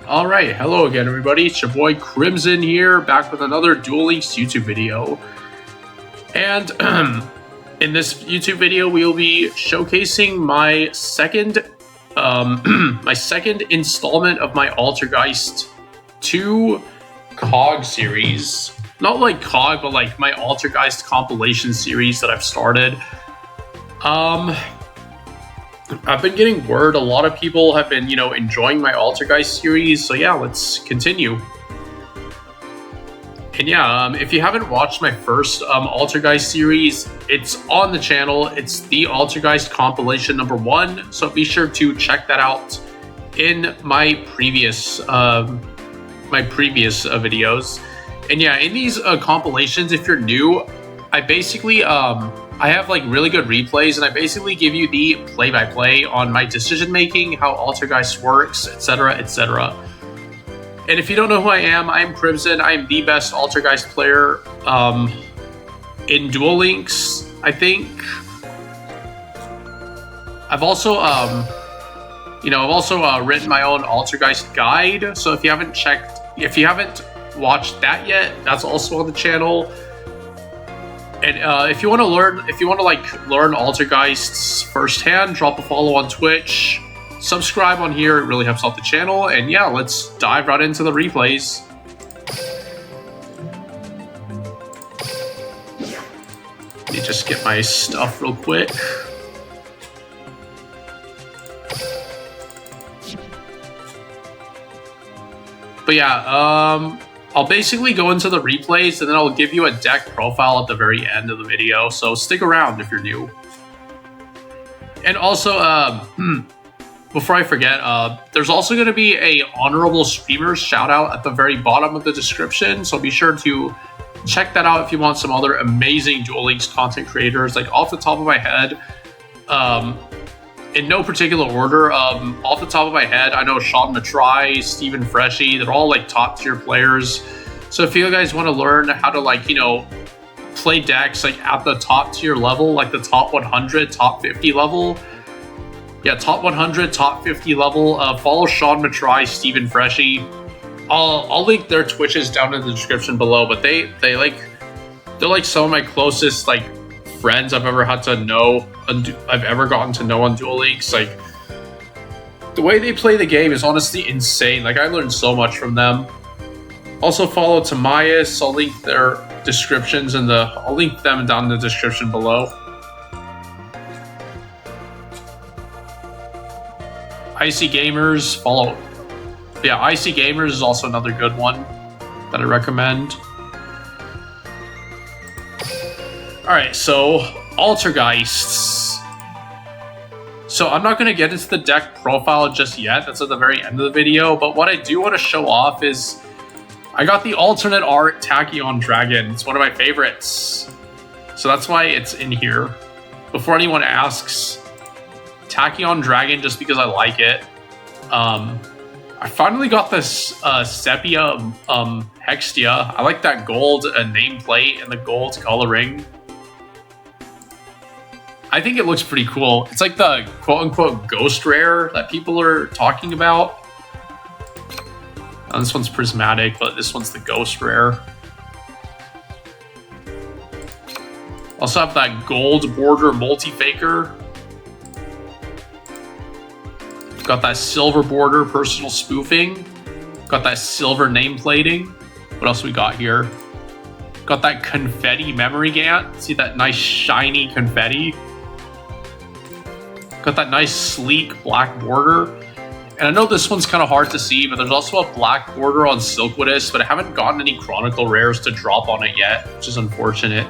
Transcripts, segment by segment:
Alright, hello again everybody, it's your boy Crimson here, back with another Duel Links YouTube video. And in this YouTube video, we'll be showcasing my second installment of my Altergeist 2 COG series. Not like COG, but like my Altergeist compilation series that I've started. I've been getting word a lot of people have been, enjoying my Altergeist series, so yeah, let's continue. And yeah, if you haven't watched my first Altergeist series, it's on the channel. It's the Altergeist compilation #1, so be sure to check that out in my previous videos. And yeah, in these compilations, if you're new, I basically I have like really good replays, and I basically give you the play-by-play on my decision making, how Altergeist works, etc., etc. And if you don't know who I am Crimson. I am the best Altergeist player in Duel Links, I think. I've also written my own Altergeist guide. So if you haven't watched that yet, that's also on the channel. And if you want to learn Altergeists firsthand, drop a follow on Twitch, subscribe on here. It really helps out the channel. And yeah, let's dive right into the replays. Let me just get my stuff real quick. But yeah, I'll basically go into the replays, and then I'll give you a deck profile at the very end of the video, so stick around if you're new. And also, before I forget, there's also going to be a honorable streamers shout out at the very bottom of the description, so be sure to check that out if you want some other amazing Duel Links content creators. Like, off the top of my head, in no particular order, off the top of my head, I know Sean Matry, Stephen Freshy, they're all like top tier players. So if you guys want to learn how to play decks like at the top tier level, like the top 100, top 50 level, yeah, top 100, top 50 level, follow Sean Matry, Stephen Freshy. I'll link their Twitches down in the description below, but they're like some of my closest friends I've ever gotten to know on Duel Links. Like, the way they play the game is honestly insane. Like, I learned so much from them. Also follow Tamias. I'll link their descriptions I'll link them down in the description below. Icy Gamers, follow. Yeah, Icy Gamers is also another good one that I recommend. Alright, so Altergeists. So I'm not going to get into the deck profile just yet. That's at the very end of the video. But what I do want to show off is I got the alternate art Tachyon Dragon. It's one of my favorites. So that's why it's in here. Before anyone asks, Tachyon Dragon just because I like it. I finally got this Sepia Hextia. I like that gold nameplate and the gold coloring. I think it looks pretty cool. It's like the quote-unquote ghost rare that people are talking about. This one's prismatic, but this one's the ghost rare. Also have that gold border multi-faker. Got that silver border personal spoofing. Got that silver nameplating. What else we got here? Got that confetti memory gant. See that nice shiny confetti? Got that nice sleek black border. And I know this one's kind of hard to see, but there's also a black border on Silkwidus, but I haven't gotten any Chronicle rares to drop on it yet, which is unfortunate.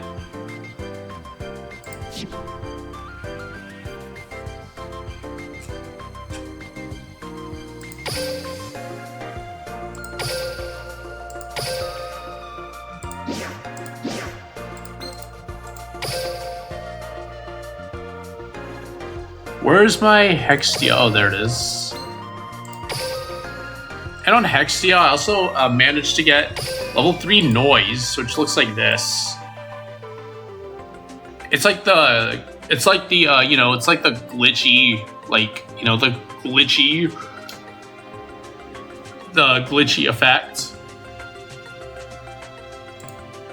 Where's my Hextia? Oh, there it is. And on Hextia, I also managed to get level 3 Noise, which looks like this. It's like the glitchy, the glitchy the glitchy effect.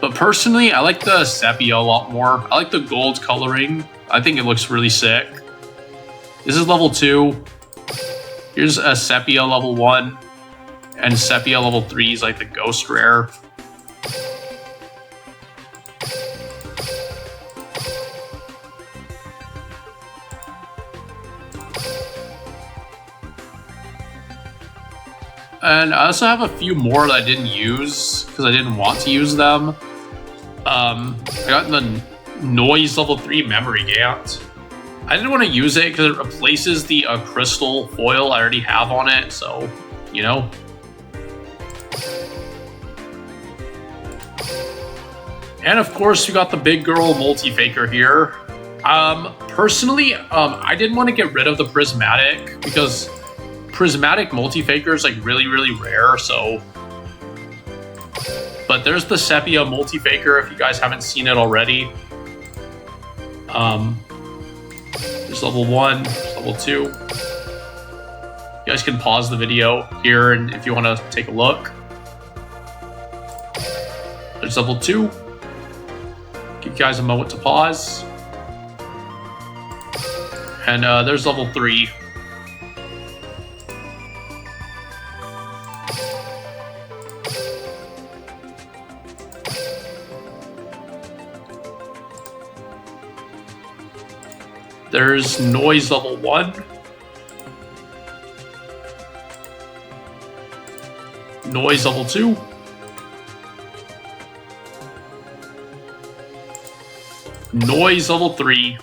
But personally, I like the sepia a lot more. I like the gold coloring. I think it looks really sick. This is level 2. Here's a sepia level 1. And sepia level 3 is like the ghost rare. And I also have a few more that I didn't use because I didn't want to use them. I got the noise level 3 memory gant. I didn't want to use it because it replaces the crystal foil I already have on it, so, you know. And of course, we got the big girl multi-faker here. Personally, I didn't want to get rid of the prismatic because prismatic multi-faker is like really, really rare, so. But there's the sepia multi-faker if you guys haven't seen it already. There's level 1, there's level 2. You guys can pause the video here and if you want to take a look. There's level 2. Give you guys a moment to pause. And there's level 3. There's noise level 1. Noise level 2. Noise level 3.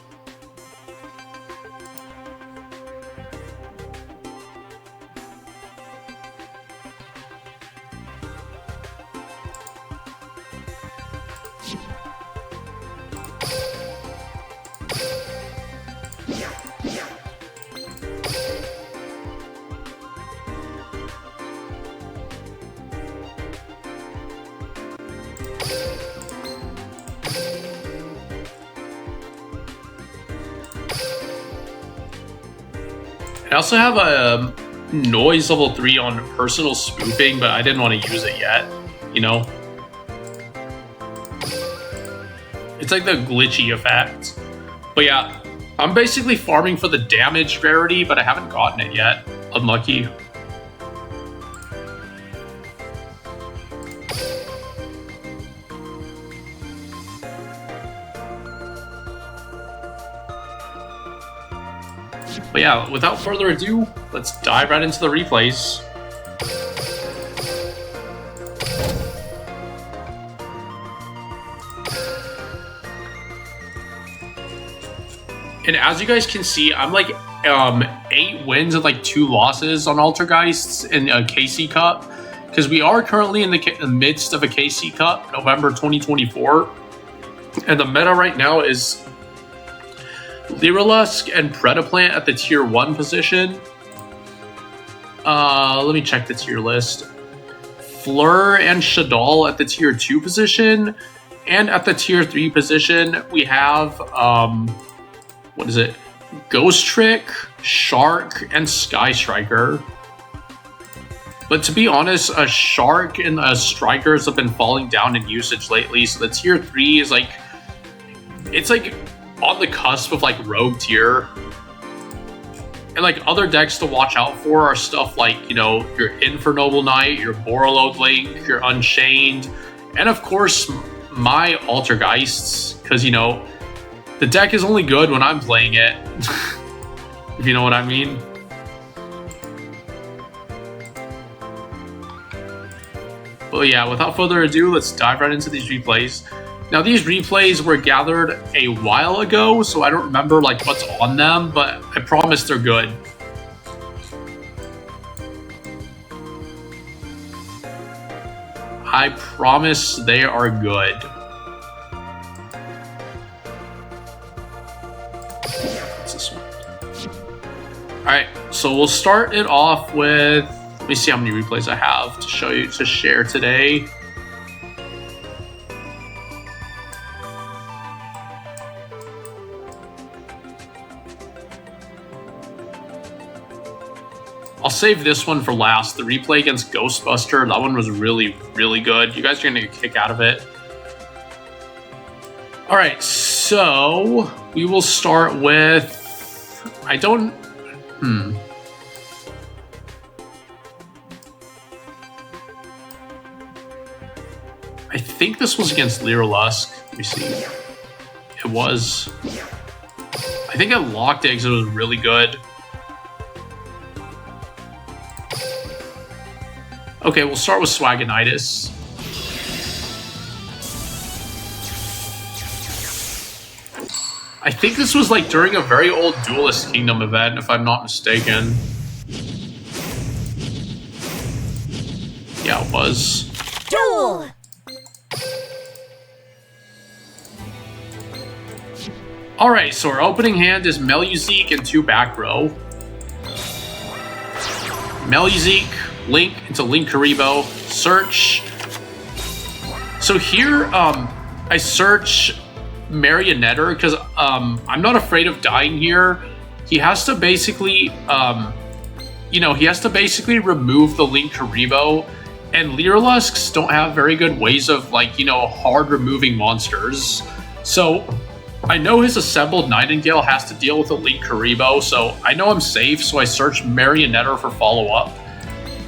I also have a noise level 3 on personal spoofing, but I didn't want to use it yet, you know? It's like the glitchy effect. But yeah, I'm basically farming for the damage rarity, but I haven't gotten it yet. Unlucky. But yeah, without further ado, let's dive right into the replays. And as you guys can see, I'm like 8 wins and like 2 losses on Altergeists in a KC Cup. Because we are currently in the midst of a KC Cup, November 2024. And the meta right now is Lyrilusc and Predaplant at the tier 1 position. Let me check the tier list. Fleur and Shaddolls at the tier 2 position. And at the tier 3 position, we have, what is it? Ghostrick, Shark, and Sky Striker. But to be honest, a Shark and a Strikers have been falling down in usage lately. So the tier 3 is like, it's like on the cusp of like rogue tier. And like other decks to watch out for are stuff like, you know, your Infernoble Knight, your Borreload Link, your Unchained, and of course my Altergeists, because you know, the deck is only good when I'm playing it. If you know what I mean. But yeah, without further ado, let's dive right into these replays. Now, these replays were gathered a while ago, so I don't remember like what's on them, but I promise they're good. I promise they are good. What's this one? Alright, so we'll start it off with, let me see how many replays I have to show you, to share today. I'll save this one for last. The replay against Ghostbuster, that one was really, really good. You guys are gonna get a kick out of it. All right, so we will start with, I think this was against Lyrilusc. Let me see. It was. I think I locked it because it was really good. Okay, we'll start with Swagonitis. I think this was like during a very old Duelist Kingdom event, if I'm not mistaken. Yeah, it was. Duel! Alright, so our opening hand is Meluseek and 2 back row. Meluseek, Link into Linkuriboh, search. So here, I search Marionetter because I'm not afraid of dying here. He has to basically, he has to basically remove the Linkuriboh, and Lyriluscs don't have very good ways of, hard removing monsters. So I know his assembled Nightingale has to deal with a Linkuriboh, so I know I'm safe, so I search Marionetter for follow-up.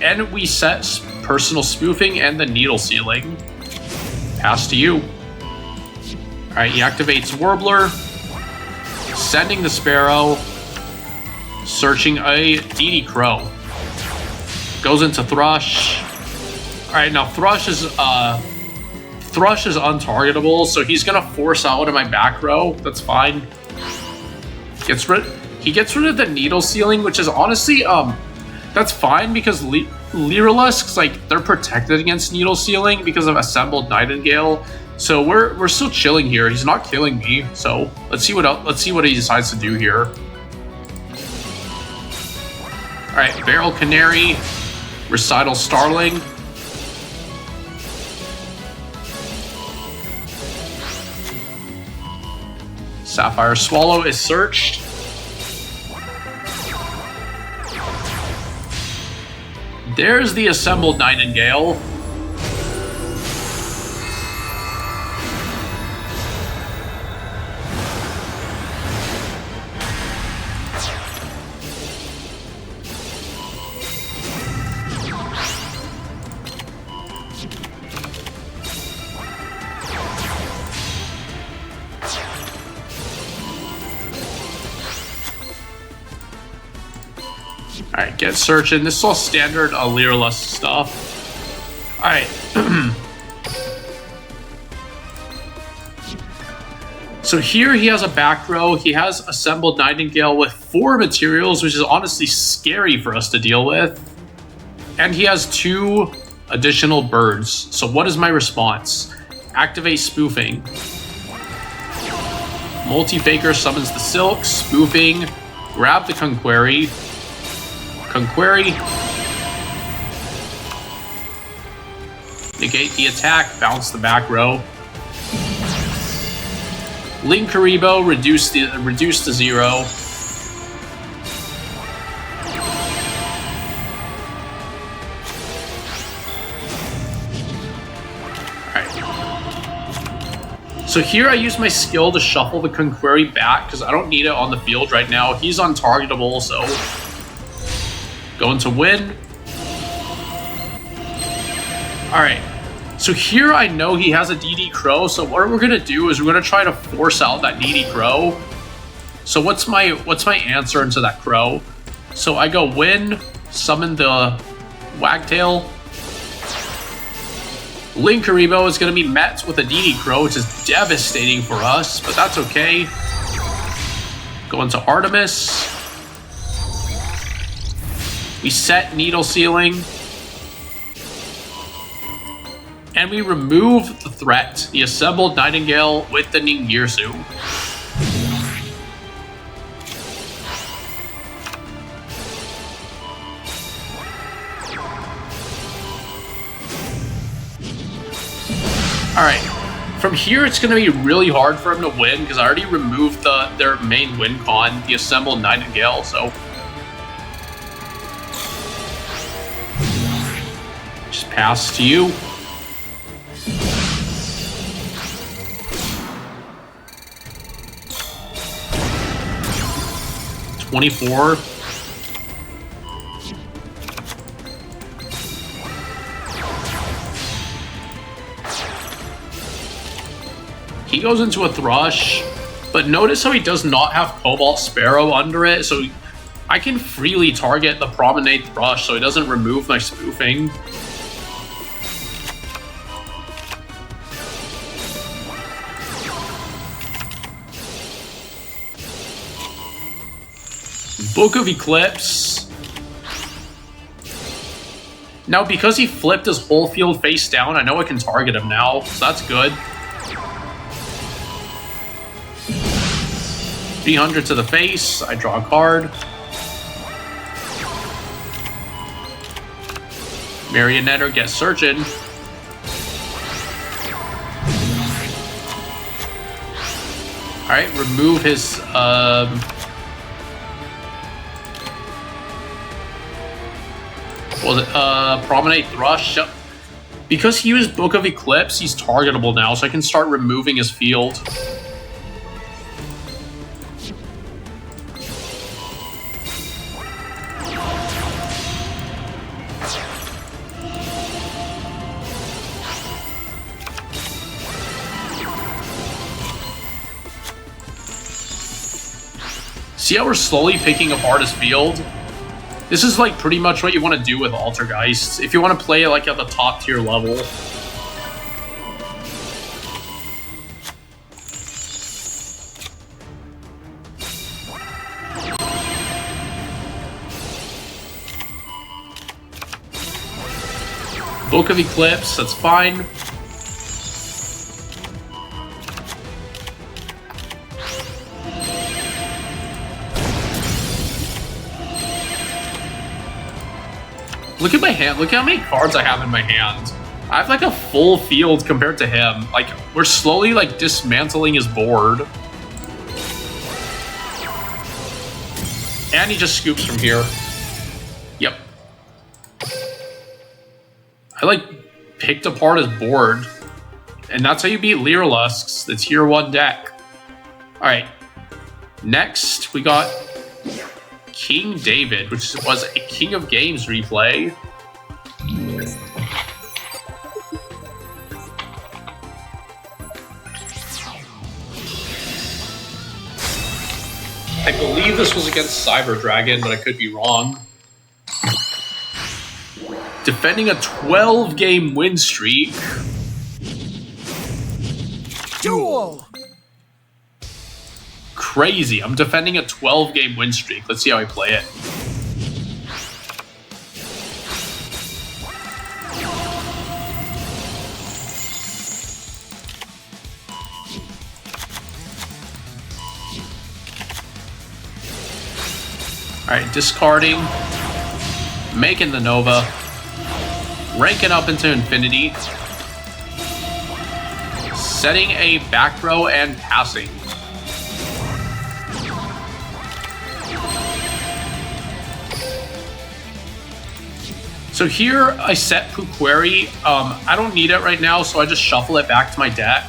And we set Personal Spoofing and the Needle Sealing. Pass to you. Alright, he activates Warbler, sending the Sparrow, searching a DD Crow. Goes into Thrush. Alright, now Thrush is untargetable, so he's gonna force out one of my back row. That's fine. He gets rid of the Needle Sealing, which is honestly, that's fine because Lyriluscs, they're protected against Needle Sealing because of Assembled Nightingale. So we're still chilling here. He's not killing me. So let's see what he decides to do here. All right, Barrel Canary, Recital Starling. Sapphire Swallow is searched. There's the Assembled Nightingale. Alright, get searching. This is all standard Lyrilusc stuff. Alright. So here he has a back row. He has Assembled Nightingale with 4 materials, which is honestly scary for us to deal with. And he has 2 additional birds. So what is my response? Activate Spoofing. Multi-Faker summons the Silk, Spoofing, grab the Conquery. Conquery. Negate the attack, bounce the back row. Linkuriboh, reduce to 0. Alright. So here I use my skill to shuffle the Conquery back because I don't need it on the field right now. He's untargetable, so going to win. Alright. So here I know he has a DD Crow, so what we're gonna do is we're gonna try to force out that DD Crow. So what's my answer into that Crow? So I go win, summon the Wagtail. Linkuriboh is gonna be met with a DD Crow, which is devastating for us, but that's okay. Go into Artemis. We set Needle Sealing. And we remove the threat, the Assembled Nightingale with the Ningirsu. Alright, from here it's going to be really hard for him to win because I already removed their main win con, the Assembled Nightingale, so... Just pass to you. $24. He goes into a Thrush, but notice how he does not have Cobalt Sparrow under it, so I can freely target the Promenade Thrush so it doesn't remove my spoofing. Book of Eclipse. Now, because he flipped his whole field face down, I know I can target him now, so that's good. 300 to the face, I draw a card. Marionetter gets Surgeon. Alright, remove his what was it? Promenade Thrush. Because he used Book of Eclipse, he's targetable now, so I can start removing his field. See how we're slowly picking apart his field? This is like pretty much what you want to do with Altergeist if you want to play it like at the top tier level. Book of Eclipse, that's fine. Look at my hand. Look how many cards I have in my hand. I have like a full field compared to him. Like, we're slowly like dismantling his board. And he just scoops from here. Yep. I like picked apart his board. And that's how you beat Lyrilusc, the tier 1 deck. Alright. Next, we got King David, which was a King of Games replay. I believe this was against Cyber Dragon, but I could be wrong. Defending a 12-game win streak. Duel! Crazy. I'm defending a 12-game win streak. Let's see how I play it. Alright, discarding. Making the Nova. Ranking up into Infinity. Setting a back row and passing. So here I set Puqueri. I don't need it right now, so I just shuffle it back to my deck.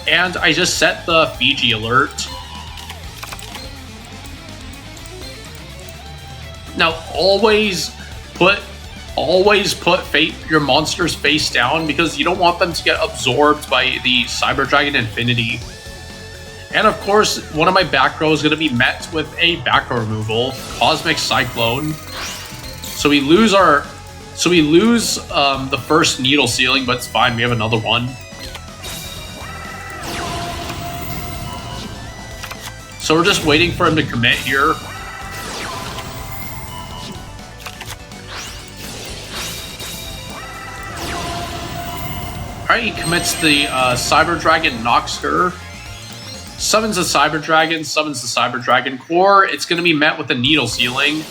And I just set the Fiji alert. Now always put your monsters face down because you don't want them to get absorbed by the Cyber Dragon Infinity. And of course, one of my back row is going to be met with a back row removal, Cosmic Cyclone. So we lose the first needle ceiling, but it's fine. We have another one. So we're just waiting for him to commit here. Alright, he commits the Cyber Dragon Noxker. Summons the Cyber Dragon, summons the Cyber Dragon Core. It's going to be met with a needle ceiling,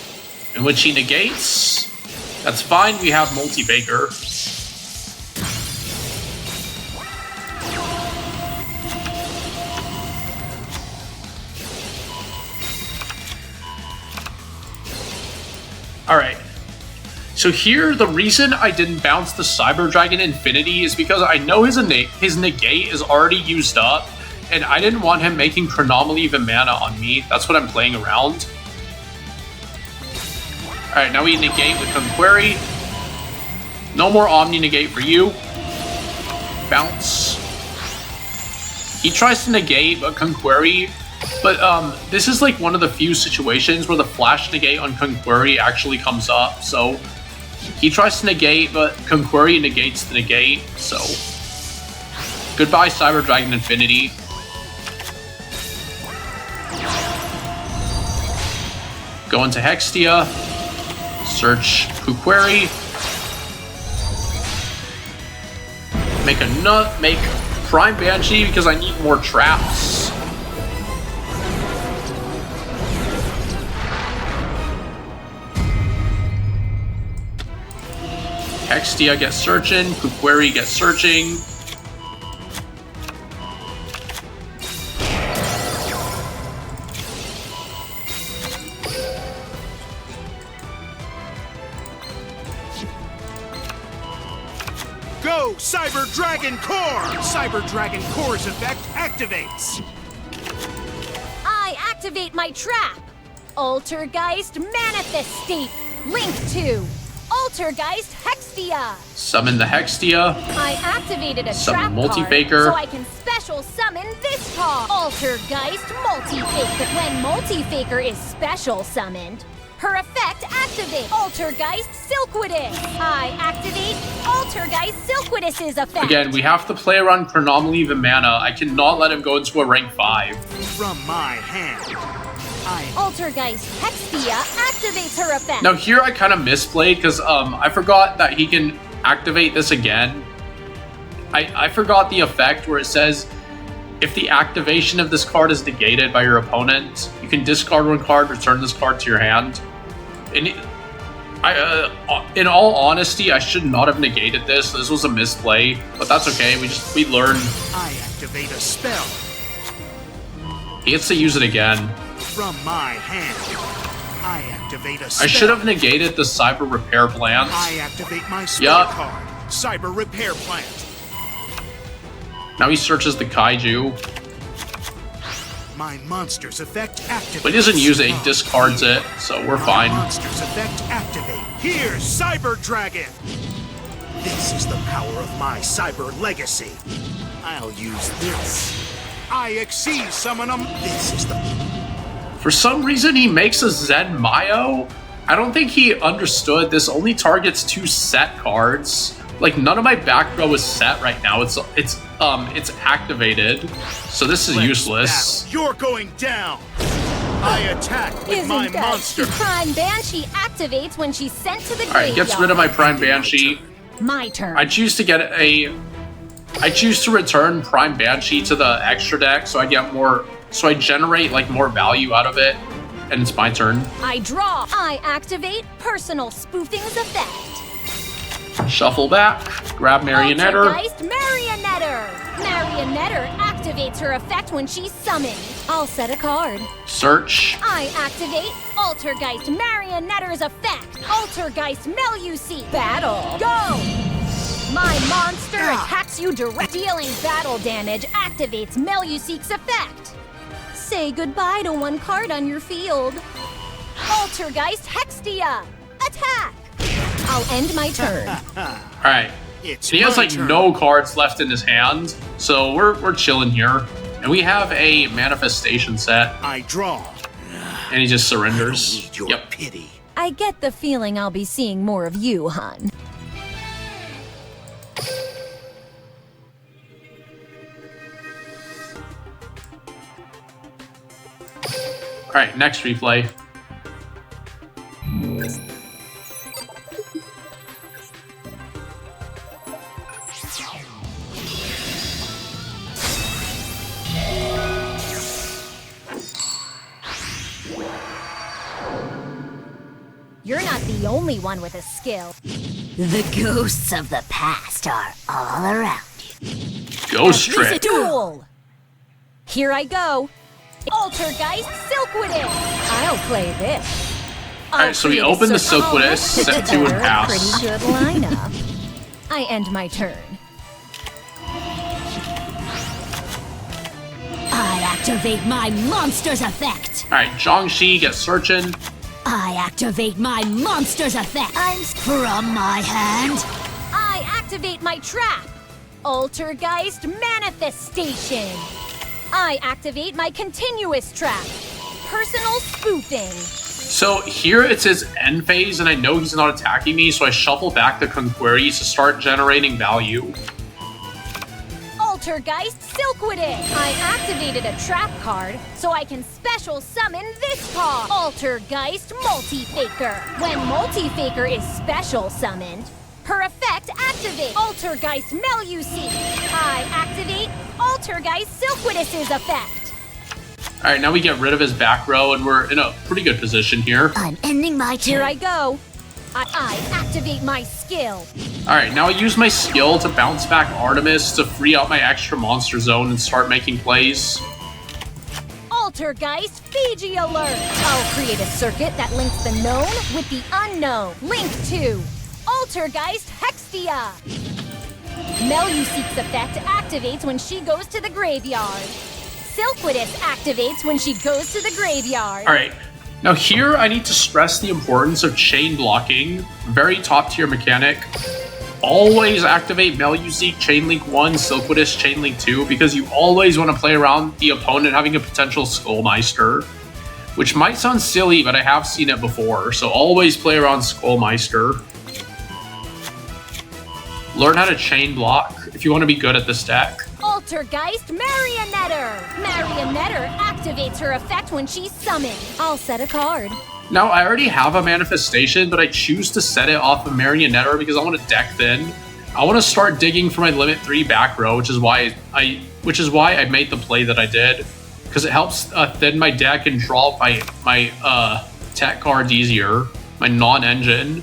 in which he negates. That's fine, we have Multi-Baker. So here, the reason I didn't bounce the Cyber Dragon Infinity is because I know his negate is already used up, and I didn't want him making Chronomaly of Mana on me. That's what I'm playing around. Alright, now we negate with Conquery. No more Omni Negate for you. Bounce. He tries to negate, but Conquery. But this is like one of the few situations where the Flash Negate on Conquery actually comes up. So he tries to negate, but Conquery negates the negate. So goodbye, Cyber Dragon Infinity. Go into Hextia. Search Conquery. Make a nut. Make Prime Banshee because I need more traps. Hextia gets searching. Conquery gets searching. Go, Cyber Dragon Core! Cyber Dragon Core's effect activates. I activate my trap. Altergeist Manifestate. Link to Altergeist Hextia. Summon the Hextia. I activated a Summon trap Multi-Faker. card, so I can special summon this card. Altergeist Multi-Faker. When Multi-Faker is special summoned, her effect activates Altergeist Silkwidis. I activate Altergeist Silkwidis' effect. Again, we have to play around Chronomaly of Mana. I cannot let him go into a rank 5. From my hand, Altergeist Hextia activates her effect. Now here I kind of misplayed because I forgot that he can activate this again. I forgot the effect where it says if the activation of this card is negated by your opponent, you can discard one card, return this card to your hand. And in all honesty, I should not have negated this. This was a misplay, but that's okay. We learn. I activate a spell. He gets to use it again. From my hand, I activate a spell. I should have negated the Cyber Repair Plant. I activate my spell Yup. card, Cyber Repair Plant. Now he searches the Kaiju. My monster's effect activates. But he doesn't use it, he discards it, so we're fine. Monster's effect activate. Here's Cyber Dragon. This is the power of my Cyber Legacy. I'll use this. I exceed summon 'em. This is the... For some reason, he makes a Zen Mayo. I don't think he understood this only targets 2 set cards. Like, none of my back row is set right now. It's activated. So this is useless. Battle. You're going down. I attack with Isn't my that monster. Prime Banshee activates when she's sent to the graveyard. Alright, gets rid of my Prime Banshee. My turn. I choose to return Prime Banshee to the extra deck so I get more, so I generate like more value out of it. And it's my turn. I draw. I activate Personal Spoofing's effect. Shuffle back, grab Marionetter. Altergeist Marionetter. Marionetter activates her effect when she's summoned. I'll set a card. Search. I activate Altergeist Marionetter's effect. Altergeist Meluseek. Battle. Go! My monster attacks you direct. Dealing battle damage activates Meluseek's effect. Say goodbye to 1 card on your field. Altergeist Hextia. Attack! I'll end my turn. Alright. He has like no cards left in his hand, so we're chilling here. And we have a manifestation set. I draw. And he just surrenders. I don't need your Yep. pity. I get the feeling I'll be seeing more of you, hon. Alright, next replay. You're not the only one with a skill. The ghosts of the past are all around you. Ghostrick. Duel! Here I go. Altergeist Silkwidis! I'll play this. Alright, so we open the Silkwitous, set 2 and pass. Pretty good lineup. I end my turn. I activate my monster's effect. Alright, Zhongxi gets searching. I activate my monster's effect. I'm from my hand. I activate my trap. Altergeist Manifestation. I activate my continuous trap. Personal spoofing. So here it's his end phase, and I know he's not attacking me, so I shuffle back the Conqueries to start generating value. Altergeist Silkwitous. I activated a trap card, so I can special summon this card. Altergeist Multifaker. When Multifaker is special summoned, her effect activates. Altergeist Meluseek. I activate Altergeist Silkwitous' effect. Alright, now we get rid of his back row, and we're in a pretty good position here. I'm ending my turn. Here I go. I activate my skill. Alright, now I use my skill to bounce back Artemis to free out my extra monster zone and start making plays. Altergeist Fiji Alert. I'll create a circuit that links the known with the unknown. Link to Altergeist Hextia. Meluseek's effect activates when she goes to the graveyard. Silkwitous activates when she goes to the graveyard. Alright, now here I need to stress the importance of chain blocking. Very top tier mechanic. Always activate Meluseek Chain Link 1, Silkwitous Chain Link 2, because you always want to play around the opponent having a potential Skullmeister. Which might sound silly, but I have seen it before, so always play around Skullmeister. Learn how to chain block if you want to be good at this deck. Altergeist Marionetter. Marionetter activates her effect when she's summoned. I'll set a card. Now, I already have a manifestation, but I choose to set it off of Marionetter because I want to deck thin. I want to start digging for my limit 3 back row, which is why I made the play that I did, because it helps thin my deck and draw my tech cards easier, my non-engine.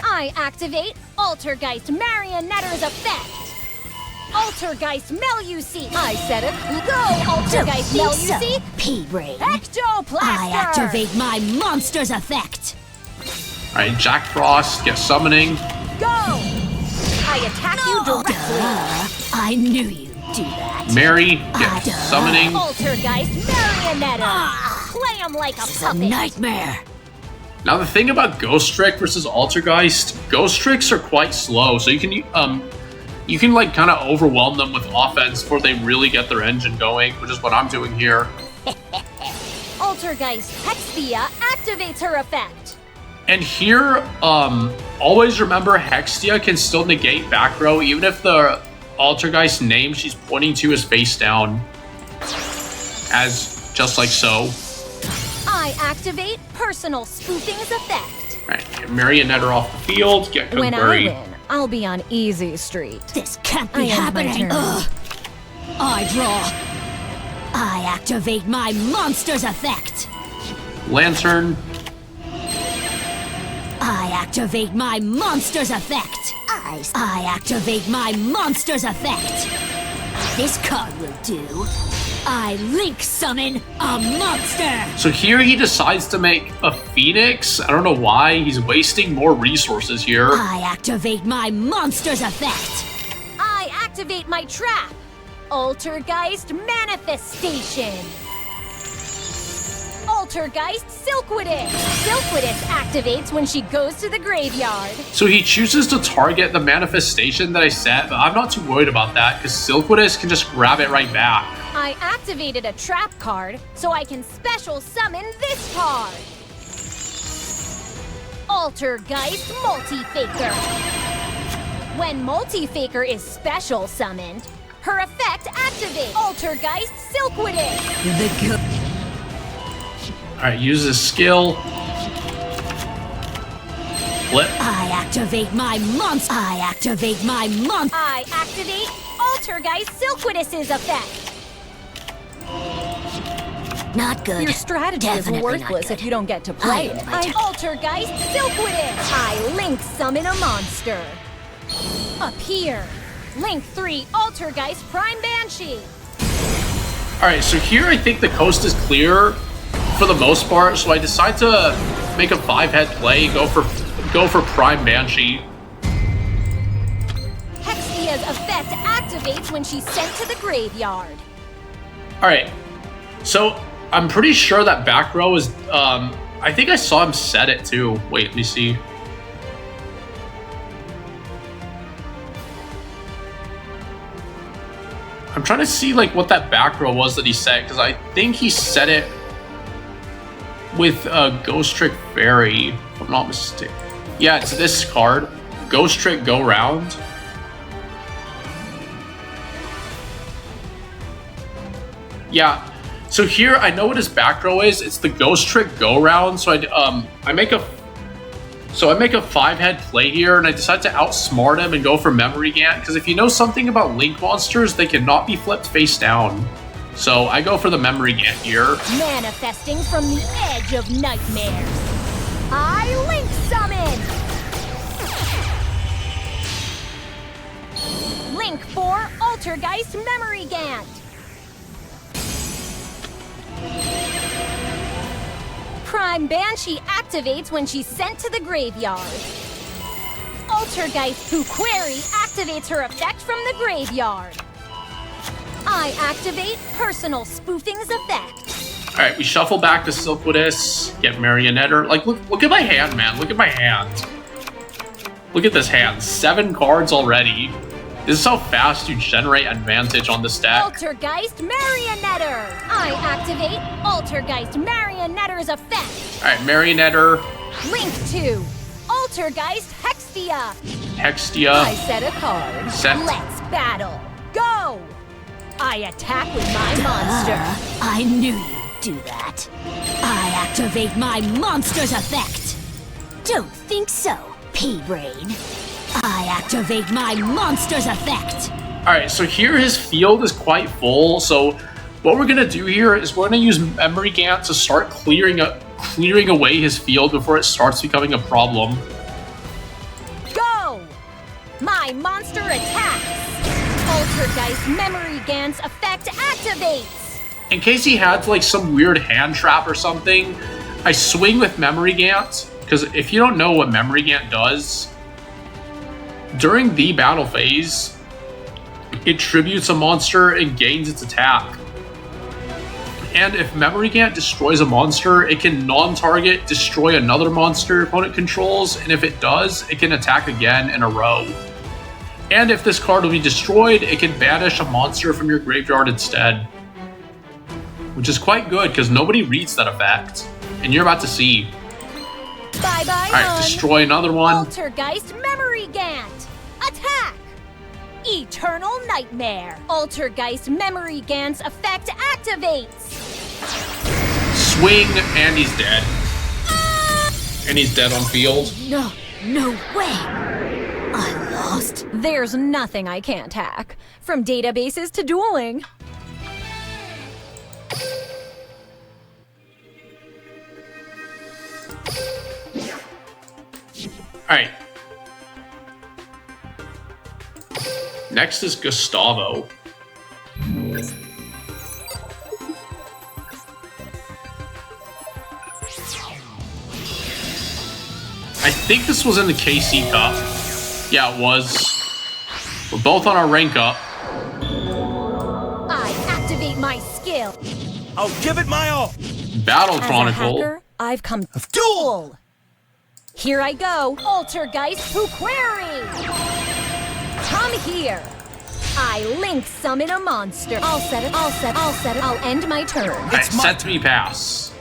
I activate Altergeist Marionetter's effect. Altergeist Meluseek. I set it. Go, Altergeist Meluseek. P-Brain. Ectoplaster. I activate my monster's effect. Alright, Jack Frost, get summoning. Go. I attack you directly. I knew you'd do that. Mary, get summoning. Altergeist Marionetta. Play him like a This is a puppet. nightmare. Now the thing about Ghostrick versus Altergeist, Ghostricks are quite slow, so you can like kind of overwhelm them with offense before they really get their engine going, which is what I'm doing here. Altergeist Hextia activates her effect. And here, always remember Hextia can still negate back row even if the Altergeist name she's pointing to is face down. As just like so. I activate Personal Spoofing's effect. Alright, get Marionetter off the field, get When I Conquery. win, I'll be on easy street. This can't I be end my happening. turn. Ugh. I draw. I activate my monster's effect. Lantern. I activate my monster's effect. I activate my monster's effect. This card will do. I link summon a monster. So here he decides to make a Phoenix. I don't know why. He's wasting more resources here. I activate my monster's effect. I activate my trap. Altergeist Manifestation. Altergeist Silkwitous. Silkwitous activates when she goes to the graveyard. So he chooses to target the manifestation that I set, but I'm not too worried about that because Silkwitous can just grab it right back. I activated a trap card, so I can special summon this card. Altergeist Multifaker. When Multifaker is special summoned, her effect activates. Altergeist Silkwitous. Alright, use his skill. Flip. I activate my monster. I activate my monster. I activate Altergeist Silkwitous' effect. Not good. Your strategy Definitely is not worthless good. if you don't get to play I it. am my I turn. Altergeist Silkwitous. I link summon a monster. Appear. Link 3 Altergeist Prime Banshee. Alright, so here I think the coast is clear. for the most part, so I decide to make a 5-head play, go for Prime Banshee. Hexia's effect activates when she's sent to the graveyard. Alright, so I'm pretty sure that back row is, I think I saw him set it too. Wait, let me see. I'm trying to see like what that back row was that he set, because I think he set it with Ghostrick Fairy, if I'm not mistaken. Yeah, it's this card, Ghostrick Go Round. Yeah, so here I know what his back row is. It's the Ghostrick Go Round. So I make a 5-head play here, and I decide to outsmart him and go for Memory Gant, because if you know something about Link monsters, they cannot be flipped face down. So I go for the Memory Gant here. Manifesting from the edge of nightmares, I Link Summon! Link 4 Altergeist Memory Gant! Prime Banshee activates when she's sent to the graveyard. Altergeist Query activates her effect from the graveyard. I activate Personal Spoofing's effect. Alright, we shuffle back to Silkwidis, get Marionetter. Like, look at my hand, man. Look at my hand. Look at this hand. 7 cards already. This is how fast you generate advantage on this deck. Altergeist Marionetter! I activate Altergeist Marionetter's effect. Alright, Marionetter. Link 2. Altergeist Hextia. Hextia. I set a card. Set. Let's battle. Go! I attack with my monster. I knew you'd do that. I activate my monster's effect. Don't think so, P-Brain. I activate my monster's effect. Alright, so here his field is quite full, so what we're gonna do here is we're gonna use Memory Gant to start clearing away his field before it starts becoming a problem. Go! My monster attacks! Altergeist Memory Gant's effect activates! In case he had like some weird hand trap or something, I swing with Memory Gant, because if you don't know what Memory Gant does, during the battle phase, it tributes a monster and gains its attack. And if Memory Gant destroys a monster, it can non-target destroy another monster opponent controls, and if it does, it can attack again in a row. And if this card will be destroyed, it can banish a monster from your graveyard instead. Which is quite good, because nobody reads that effect. And you're about to see. Bye-bye, Alright, destroy another one. Altergeist Memory Gant! Attack! Eternal Nightmare! Altergeist Memory Gant's effect activates! Swing, and he's dead. And he's dead on field. No way. I lost. There's nothing I can't hack. From databases to dueling. Alright. Next is Gustavo. I think this was in the KC Cup. Yeah, it was. We're both on our rank up. I activate my skill. I'll give it my all. Battle As Chronicle. a hacker, I've come to Duel! Here I go, Altergeist Query! Come here! I Link Summon a monster. I'll set it, I'll end my turn. Alright, set me pass.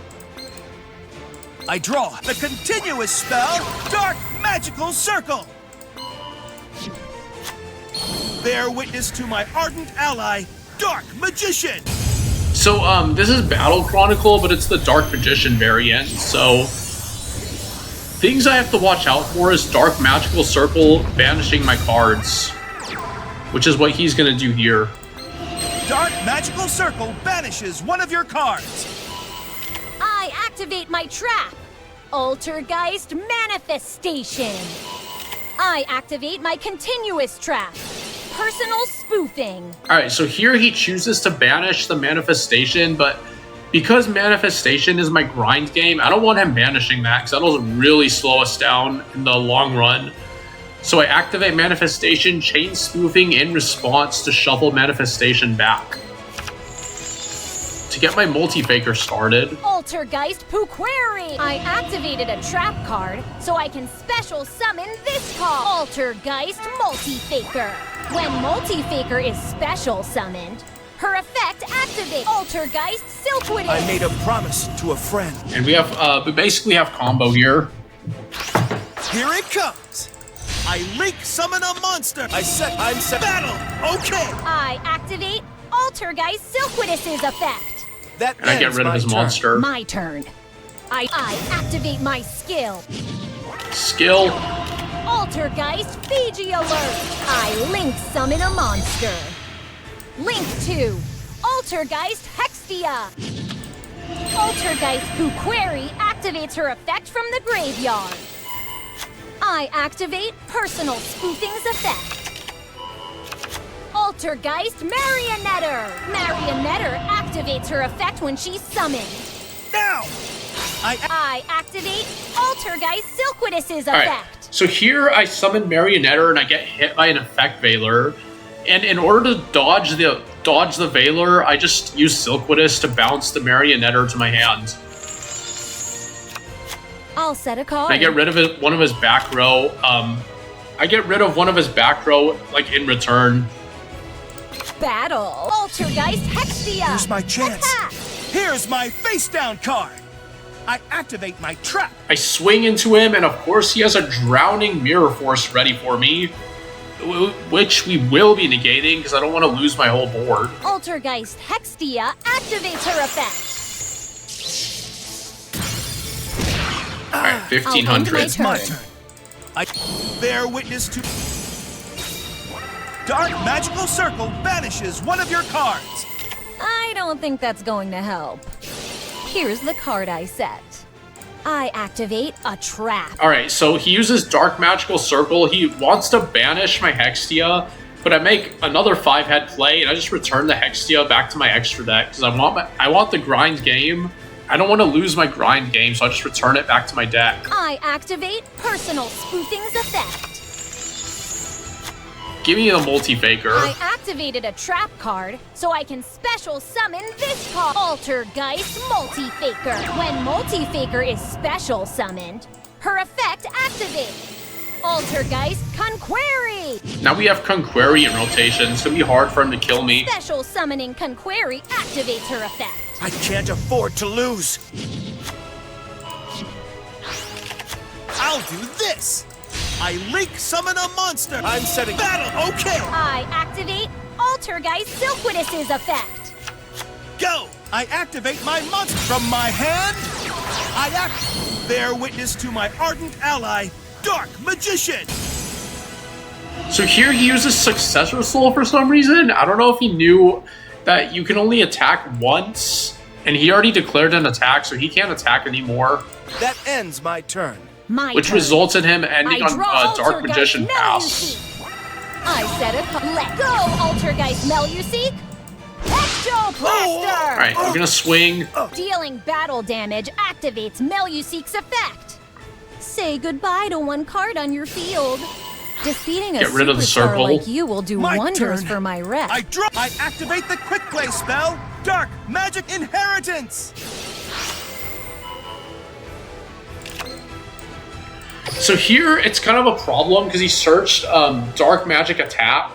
I draw the continuous spell, Dark Magical Circle. Bear witness to my ardent ally, Dark Magician. So, this is Battle Chronicle, but it's the Dark Magician variant, so things I have to watch out for is Dark Magical Circle banishing my cards, which is what he's gonna do here. Dark Magical Circle banishes one of your cards. I activate my trap, Altergeist Manifestation. I activate my continuous trap, Personal Spoofing. Alright, so here he chooses to banish the manifestation, but Because Manifestation is my grind game, I don't want him banishing that because that'll really slow us down in the long run. So I activate Manifestation, chain spoofing in response to shuffle Manifestation back. To get my multi-faker started. Altergeist Puqueri! I activated a trap card, so I can special summon this card. Altergeist Multi-Faker. When Multi-Faker is special summoned, her effect activates. Altergeist Silkwitty. I made a promise to a friend. And we basically have combo here. Here it comes. I link summon a monster. I'm set. Battle. Okay. I activate Altergeist Silkwittis' effect. That And I get rid of his monster. My turn. I activate my skill. Skill. Altergeist Fiji Alert. I link summon a monster. Link 2. Altergeist Hextia. Altergeist Puqueri activates her effect from the graveyard. I activate Personal Spoofing's effect. Altergeist Marionetter! Marionetter activates her effect when she's summoned. Now! I activate Altergeist Silkwittis' effect. Alright, so here I summon Marionetter and I get hit by an effect Veiler. And in order to dodge the Veiler, I just use Silkwittis to bounce the Marionetter to my hand. I'll set a card. And I get rid of one of his back row. I get rid of one of his back row, like, in return. Battle! Altergeist Hextia! Here's my chance. Attack! Here's my face down card. I activate my trap. I swing into him, and of course he has a Drowning Mirror Force ready for me, which we will be negating because I don't want to lose my whole board. Altergeist Hextia activates her effect. Alright, 1500. I'll It's my turn. I bear witness to... Dark Magical Circle banishes one of your cards. I don't think that's going to help. Here's the card I set. I activate a trap. Alright, so he uses Dark Magical Circle. He wants to banish my Hextia, but I make another 5-head play, and I just return the Hextia back to my extra deck, because I want the grind game. I don't want to lose my grind game, so I just return it back to my deck. I activate Personal Spoofing's effect. Give me the multi-faker. I activated a trap card, so I can special summon this card. Altergeist Multi-Faker. When Multi-Faker is special summoned, her effect activates. Altergeist Conqueri. Now we have Conqueri in rotation. It's going to be hard for him to kill me. Special summoning Conqueri activates her effect. I can't afford to lose. I'll do this. I link summon a monster. I'm setting battle. Okay. I activate Altergeist Silkwittis' effect. Go. I activate my monster from my hand. Bear witness to my ardent ally, Dark Magician. So here he uses Successor Soul for some reason. I don't know if he knew that you can only attack once, and he already declared an attack, so he can't attack anymore. That ends my turn. Which results in him ending on Dark Magician Pass. I set a let go, Altergeist Meluseek. Ecto Blaster! Alright, I'm gonna swing. Dealing battle damage activates Meluseek's effect. Say goodbye to one card on your field. Defeating a Get rid of the superstar circle. like you will do My wonders turn. for my rep. I activate the quick play spell, Dark Magic Inheritance. So here, it's kind of a problem because he searched Dark Magic Attack,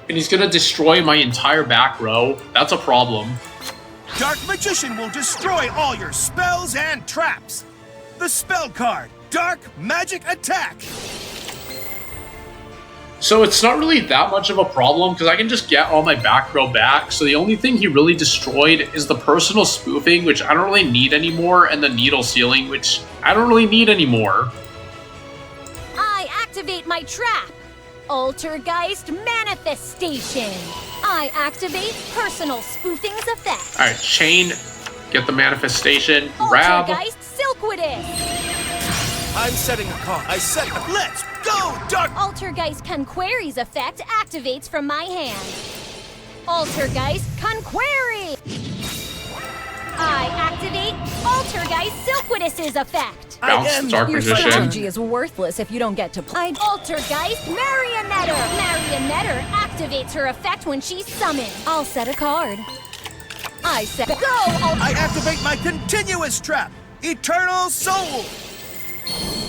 and he's going to destroy my entire back row. That's a problem. Dark Magician will destroy all your spells and traps. The spell card, Dark Magic Attack. So it's not really that much of a problem because I can just get all my back row back. So the only thing he really destroyed is the Personal Spoofing, which I don't really need anymore, and the Needle Sealing, which I don't really need anymore. I activate my trap. Altergeist Manifestation. I activate Personal Spoofing's effect. Alright, chain, get the manifestation, grab. Altergeist Silkwittis. I'm setting a card. Let's go, Dark. Altergeist Conqueri's effect activates from my hand. Altergeist Conqueri. I activate Altergeist Silquidus's effect. Bounce dark Your magician. strategy is worthless if you don't get to play. Altergeist Marionetter. Marionetter activates her effect when she's summoned. I'll set a card. I set go. I activate my continuous trap, Eternal Soul.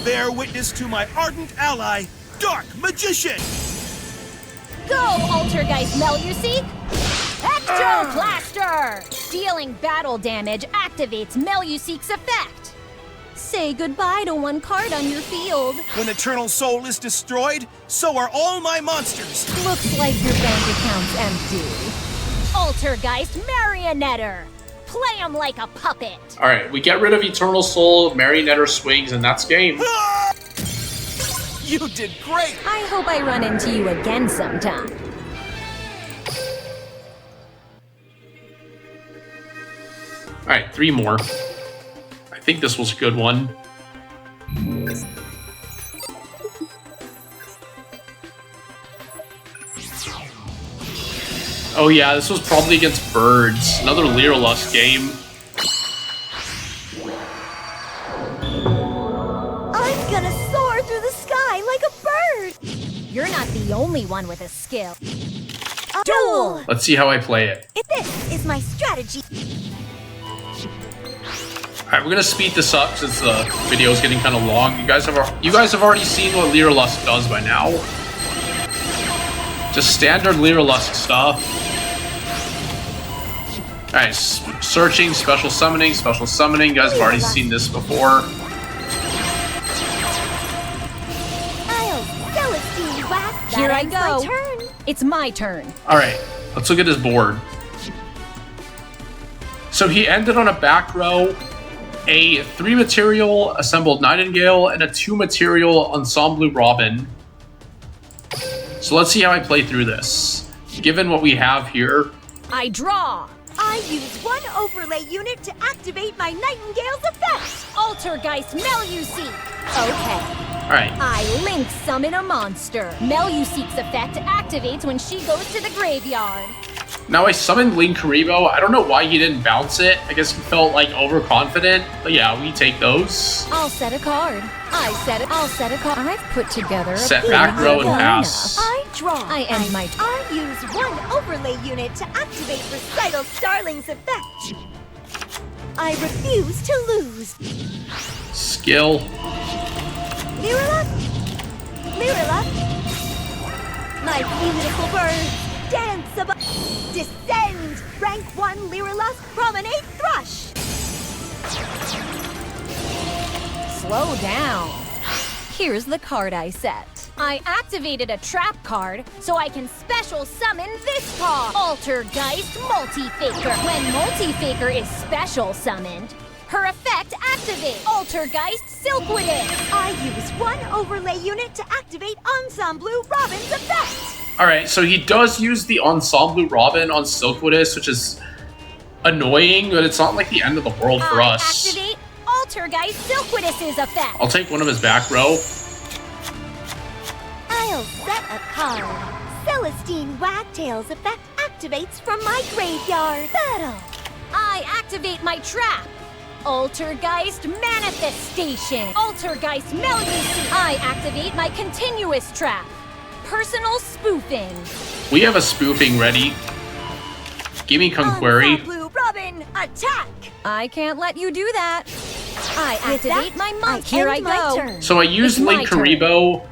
Bear witness to my ardent ally, Dark Magician. Go, Altergeist Meluseek! Ectoplastor! Dealing battle damage activates Meluseek's effect. Say goodbye to one card on your field. When Eternal Soul is destroyed, so are all my monsters. Looks like your bank account's empty. Altergeist Marionetter! Play him like a puppet. Alright, we get rid of Eternal Soul, Marionetter swings, and that's game. You did great! I hope I run into you again sometime. Alright, 3 more. I think this was a good one. Oh yeah, this was probably against birds. Another Lyrilusc game. I'm gonna soar through the sky like a bird! You're not the only one with a skill. Duel! Let's see how I play it. This is my strategy. Alright, we're gonna speed this up since the video is getting kind of long. You guys have already seen what Lyrilusc does by now. Just standard Lyrilusc stuff. Alright, searching, special summoning. You guys have already seen this before. Here I go. It's my turn. Alright, let's look at his board. So he ended on a back row, a 3-material Assembled Nightingale, and a 2-material Ensemble Robin. So let's see how I play through this. Given what we have here, I draw. I use one overlay unit to activate my Nightingale's effect. Altergeist Meluseek. Okay. alright. I Link summon a monster. Meluseek's effect activates when she goes to the graveyard. Now I summoned Linkuriboh. I don't know why he didn't bounce it. I guess he felt like overconfident. But yeah, we take those. I'll set a card. I'll set a card. I've put together a Set back row and pass. I draw. I end my turn. I use one overlay unit to activate Recital Starling's effect. I refuse to lose. Skill. Lyrilusc? My beautiful bird, dance above. Descend! Rank 1 Lyrilusc Promenade Thrush! Slow down. Here's the card I set. I activated a trap card, so I can special summon this card. Altergeist Multifaker. When Multifaker is special summoned, her effect activates Altergeist Silquidus. I use one overlay unit to activate Ensemble Robin's effect. Alright, so he does use the Ensemble Robin on Silquidus, which is annoying, but it's not like the end of the world for us. Activate Altergeist Silquidus's effect. I'll take one of his back row. I'll set a card. Celestine Wagtail's effect activates from my graveyard. Battle! I activate my trap. Altergeist Manifestation. Altergeist Meluseek. I activate my continuous trap. Personal spoofing. We have a spoofing ready. Give me Conquery. Ensemble Robin, attack! I can't let you do that. I With activate that, my monk. Here I end my go. turn. So I use It's my Linkuriboh.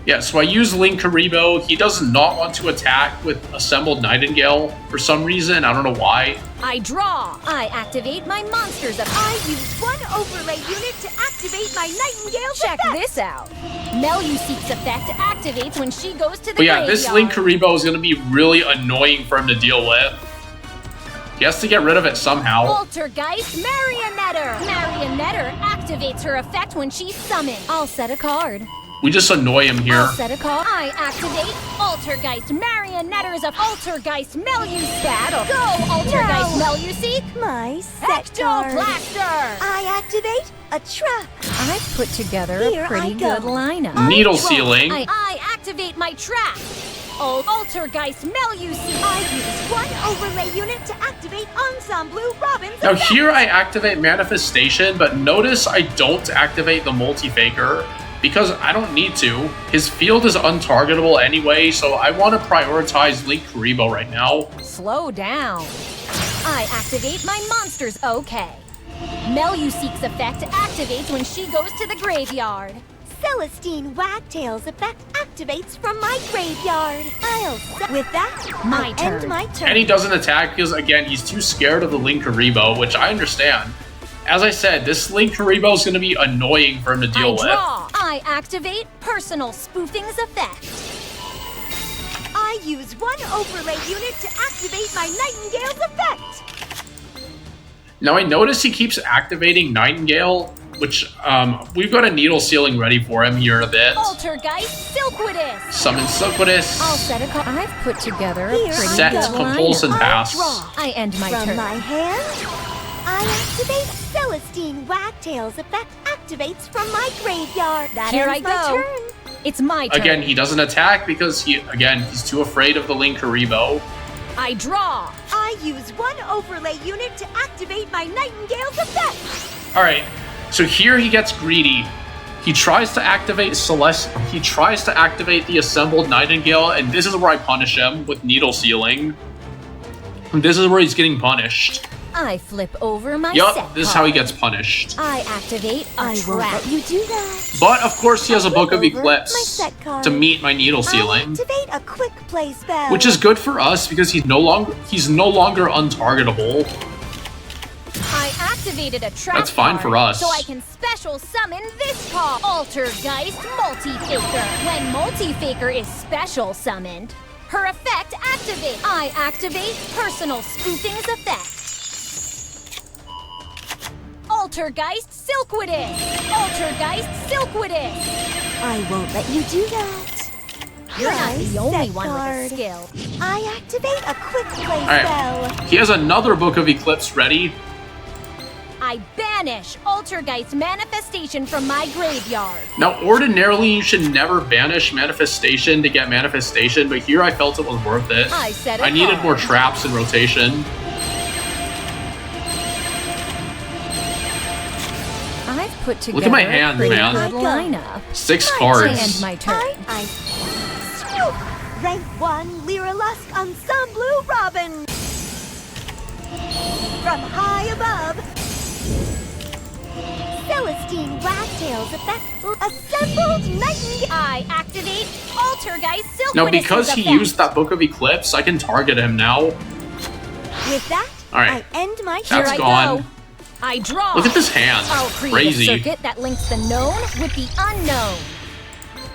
Yeah, so I use Linkuriboh. He does not want to attack with Assembled Nightingale for some reason. I don't know why. I draw. I activate my monsters effect. I use one overlay unit to activate my Nightingale's Check effect. this out. Meluseek's effect activates when she goes to the But yeah, graveyard. this Linkuriboh is going to be really annoying for him to deal with. He has to get rid of it somehow. Altergeist Marionetter. Marionetter activates her effect when she's summoned. I'll set a card. We just annoy him here. I'll set a card. I activate Altergeist Marionetter's of Altergeist Meluseek. Battle. Go, Altergeist Meluseek. My set card. Ectoplastor. I activate a trap. I've put together Here a pretty I go. good lineup. Needle draw. sealing. I activate my trap. Altergeist Meluseek. I use one overlay unit to activate Ensemble Robin's Now effect. here I activate Manifestation, but notice I don't activate the Multi-Faker because I don't need to. His field is untargetable anyway, so I want to prioritize Link Kuriboh right now. Slow down. I activate my monsters. Okay. Meluseek's effect activates when she goes to the graveyard. Celestine Wagtail's effect activates from my graveyard. With that, My I turn. end my turn. And he doesn't attack because, again, he's too scared of the Link Kuriboh, which I understand. As I said, this Link Kuriboh is going to be annoying for him to deal with. I activate Personal Spoofing's effect. I use one overlay unit to activate my Nightingale's effect. Now I notice he keeps activating Nightingale, which we've got a Needle Sealing ready for him here in a bit. Altergeist Silquidus. Summon Silquidus. I'll set a card. I've put together a Here pretty Set good Compulse and lineup. Pass. I end my From turn. my hand, I activate Celestine Wagtail's effect activates from my graveyard. That Here ends I my go. turn. It's my turn. Again, he doesn't attack because he's too afraid of the Link Kuriboh. I draw. I use one overlay unit to activate my Nightingale's effect. All right, so here he gets greedy. He tries to activate He tries to activate the assembled Nightingale, and this is where I punish him with Needle Sealing. And this is where he's getting punished. I flip over my Yup, set this is how he card. gets punished. I activate a I won't trap. let you do that. But of course, he has a Book of Flip over my Eclipse set card. to meet my Needle I Sealing, activate a quick play spell. which is good for us because he's no longer untargetable. I activated a trap That's fine card, for us. so I can special summon this card, Altergeist Multi-Faker. When Multi-Faker is special summoned, her effect activates. I activate Personal Spoofing's effect. Altergeist Silquidus. Altergeist Silquidus. I won't let you do that. You're not Nice the only set one card. with a skill. I activate a quick play right. spell. He has another Book of Eclipse ready. I banish Altergeist Manifestation from my graveyard. Now, ordinarily, you should never banish Manifestation to get Manifestation, but here I felt it was worth it. I set a I needed card. more traps in rotation. I've put together Look at my a hands, pretty man. good lineup. 6 I cards. end my turn. I swoop. Rank 1 Lyrilusc Ensemble Robin. From high above, Celestine Wagtail's effect assembled Nightingale. I activate Altergeist Silquidus. Now, because he used that Book of Eclipse, I can target him now. With that, All right. I end my Here That's I gone. go. I draw. Look at this hand. I'll create Crazy. a circuit that links the known with the unknown.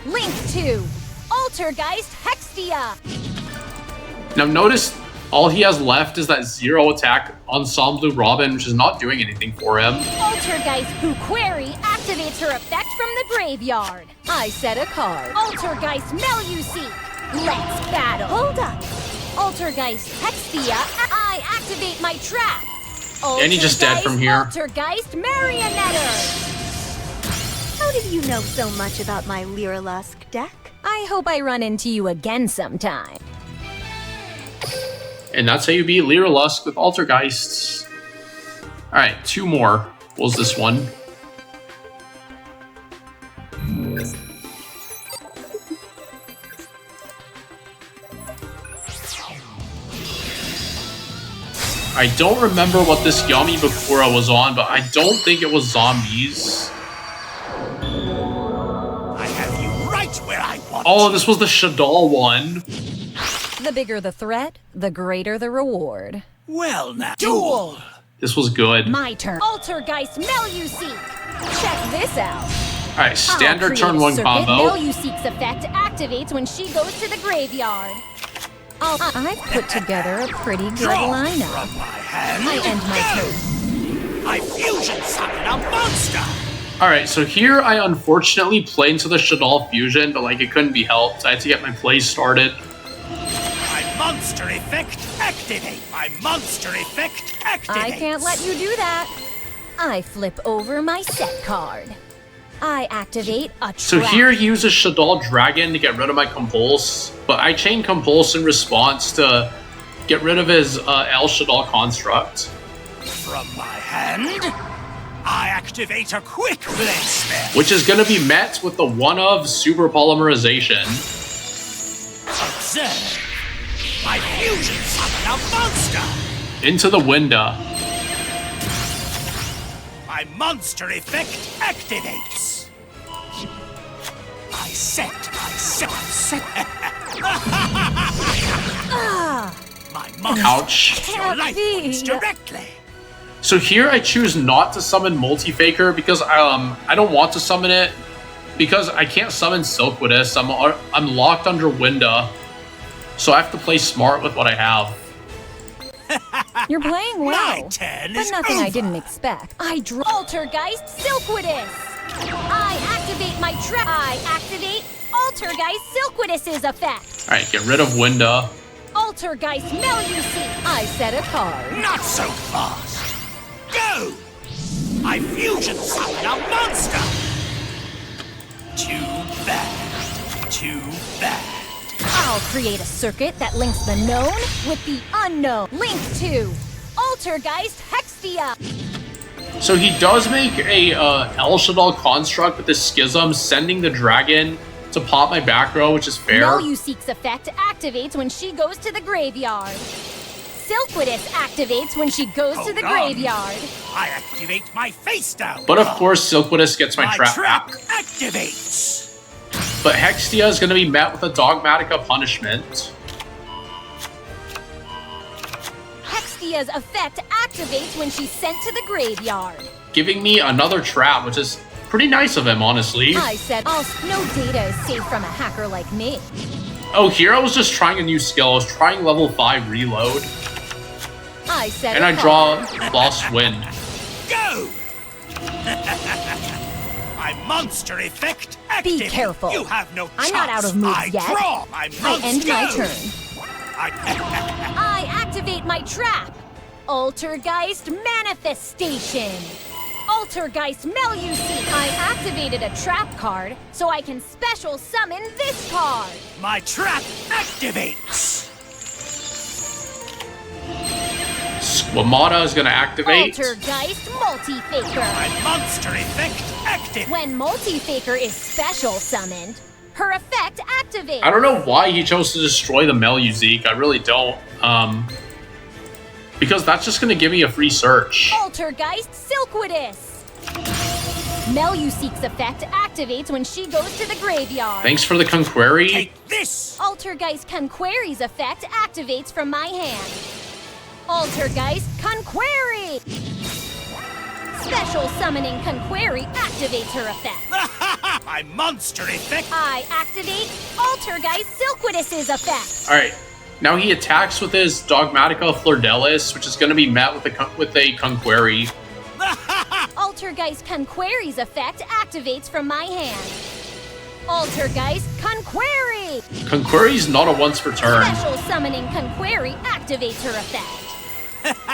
Link to Altergeist Hextia. Now, notice all he has left is that 0 attack Ensemble Robin, which is not doing anything for him. Altergeist Buquery activates her effect from the graveyard. I set a card. Altergeist Meluseek. Let's battle. Hold up. Altergeist Hextia. I activate my trap. And he's just dead from here. Altergeist Marionetter. How did you know so much about my Lyrilusc deck? I hope I run into you again sometime. And that's how you beat Lyrilusc with Altergeists. Alright, 2 more. What was this one? I don't remember what this Yami Bakura was on, but I don't think it was zombies. I have you right where I want Oh, you. this was the Shaddolls one. The bigger the threat, the greater the reward. Well now. Duel! This was good. My turn. Altergeist Meluseek. Check this out. Alright, standard I'll turn create a 1 circuit. combo. Meluseek's effect activates when she goes to the graveyard. I've put together a pretty good Draw lineup. from my hand. I end my turn. I fusion summon a monster! Alright, so here I unfortunately played into the Shaddolls fusion, but like it couldn't be helped. I had to get my plays started. My monster effect activate! My monster effect activate! I can't let you do that. I flip over my set card. I activate a trap. So here he uses Shaddolls Dragon to get rid of my Compulse, but I chain Compulse in response to get rid of his El Shaddolls Construct. From my hand, I activate a quick play spell. Which is going to be met with the one-of Super Polymerization. Observe. My fusion summon a monster. Into the window. My monster effect activates. I set. My monster Ouch. affects your life points directly. So here I choose not to summon Multi-Faker because I don't want to summon it because I can't summon Silkwidus. I'm locked under Winda, so I have to play smart with what I have. You're playing well, My turn but is nothing I over. didn't expect. I draw Altergeist Silkwidus. I activate my trap. I activate Altergeist Silkwidus's effect. All right, get rid of Winda. Altergeist Melusi. I set a card. Not so fast. Go! I fusion summon a monster. Too bad. I'll create a circuit that links the known with the unknown. Link to Altergeist Hextia. So he does make a El Shaddolls Construct with his Schism, sending the dragon to pop my back row, which is fair. Melusi's effect activates when she goes to the graveyard. Silkwidus activates when she goes to the Hold on. graveyard. I activate my face down. But of course, Silkwidus gets my trap back. activates. But Hextia is going to be met with a Dogmatica punishment. Hextia's effect activates when she's sent to the graveyard. Giving me another trap, which is pretty nice of him, honestly. I said, no data is safe from a hacker like me. Oh, here I was just trying a new skill. I was trying level 5 reload. I said, And I draw Lost Wind. Go! My monster effect activates. Be careful. You have no chance. I'm not out of moves I yet. Draw. My I end my monster turn. goes. I activate my trap. Altergeist Manifestation. Altergeist Melusi. I activated a trap card, so I can special summon this card. My trap activates. Squamata is going to activate. Altergeist Multi-Faker. My monster effect activates. When Multi-Faker is special summoned, her effect activates. I don't know why he chose to destroy the Melusic. I really don't. Because that's just going to give me a free search. Altergeist Silkwidus. Melusic's effect activates when she goes to the graveyard. Thanks for the Conquery. Take this. Altergeist Conquery's effect activates from my hand. Altergeist Conquery. Special summoning Conquery activates her effect. My monster effect. I activate Altergeist Silkwidus's effect. All right. Now he attacks with his Dogmatica Flordelis, which is going to be met with a Conquery. Altergeist Conquery's effect activates from my hand. Altergeist Conquery. Conquery's not a once per turn. Special summoning Conquery activates her effect.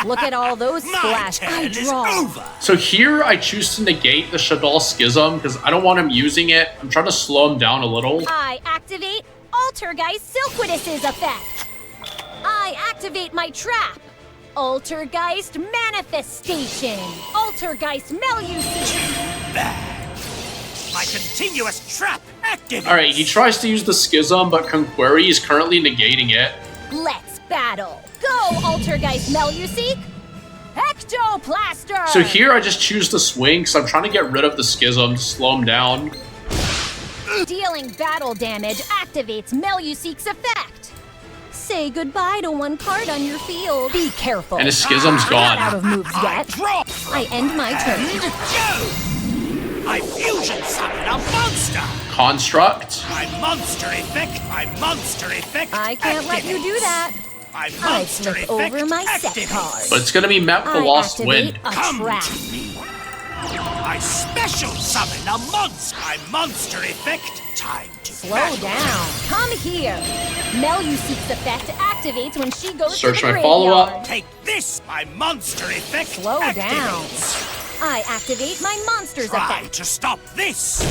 Look at all those My splash. I turn is draw. over. So here I choose to negate the Shaddolls Schism because I don't want him using it. I'm trying to slow him down a little. I activate Altergeist Silkwidus's effect. I activate my trap. Altergeist Manifestation. Altergeist Melusi. Bad. My continuous trap activates. All right, he tries to use the Schism, but Conquery is currently negating it. Let's battle. Go, Altergeist Melusi. Ectoplaster. So here I just choose to swing because I'm trying to get rid of the Schism to slow him down. Dealing battle damage activates Melusic's effect. Say goodbye to one card on your field. Be careful. And his Schism's I'm not out gone. of moves I yet. draw. I end my turn. And go. I fusion summon a monster. Construct. My monster effect. My monster effect. I can't let you do activates. that. My I monster flip effect over my set activates. card. But it's going to be met with the I Lost activate Wind. a Come trap. to me. I special summon a monster. My monster effect. Time to Slow battle. down. Come here. Melusic's effect activates when she goes Search to the my follow-up. graveyard. Take this. My monster effect. Slow down. activates. I activate my monster's Try effect. to stop this!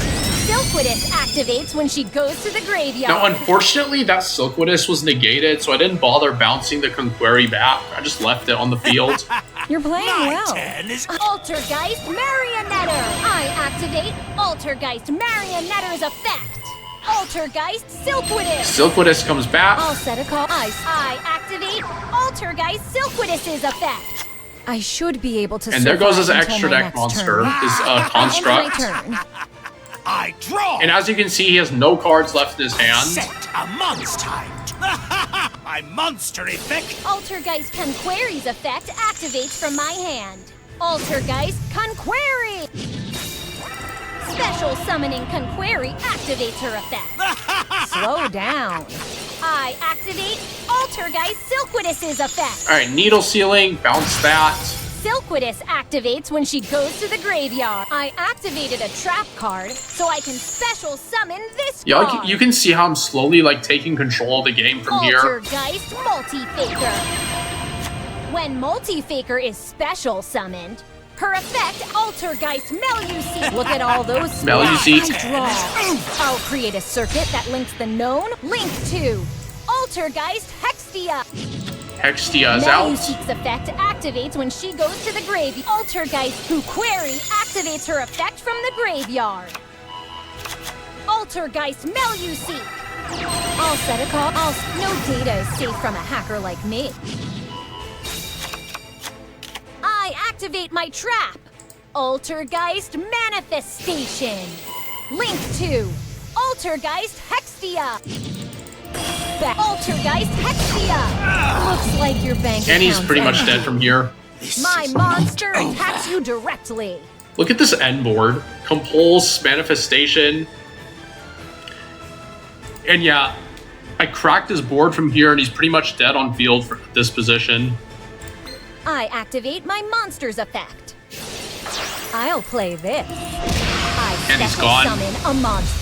Silquidus activates when she goes to the graveyard. Now, unfortunately, that Silquidus was negated, so I didn't bother bouncing the Conqueri back. I just left it on the field. You're playing My well. turn is... Altergeist Marionetter! I activate Altergeist Marionetter's effect. Altergeist Silquidus! Silquidus comes back. I'll set a call. I activate Altergeist Silquidus's effect. I should be able to And there goes his survive until extra my deck next monster, turn. his End construct. my turn. I draw! And as you can see, he has no cards left in his hand. Set a monster timed! My monster effect! Altergeist Conqueri's effect activates from my hand. Altergeist Conqueri! Special summoning Conqueri activates her effect. Slow down. I activate Altergeist Silquidus's effect. All right, Needle Sealing, bounce that. Silquidus activates when she goes to the graveyard. I activated a trap card, so I can special summon this Yeah, card. you can see how I'm slowly like taking control of the game from here. Altergeist Multifaker. When Multifaker is special summoned, her effect Altergeist Meluseek. Look at all those Meluseek. spots. I draw. I'll create a circuit that links the known link to Altergeist Hextia. Hextia is out. Meluseek's effect activates when she goes to the graveyard. Altergeist Conqueri activates her effect from the graveyard. Altergeist Meluseek. I'll set a call. No data is safe from a hacker like me. I activate my trap. Altergeist Manifestation. Link to Altergeist Hextia. Altergeist Hextia. Looks like your bank And he's account's pretty much empty. dead from here. My monster attacks you directly. Look at this end board. Compulse, Manifestation. And yeah, I cracked his board from here and he's pretty much dead on field for this position. I activate my monster's effect. I'll play this. I And he's special gone. summon a monster.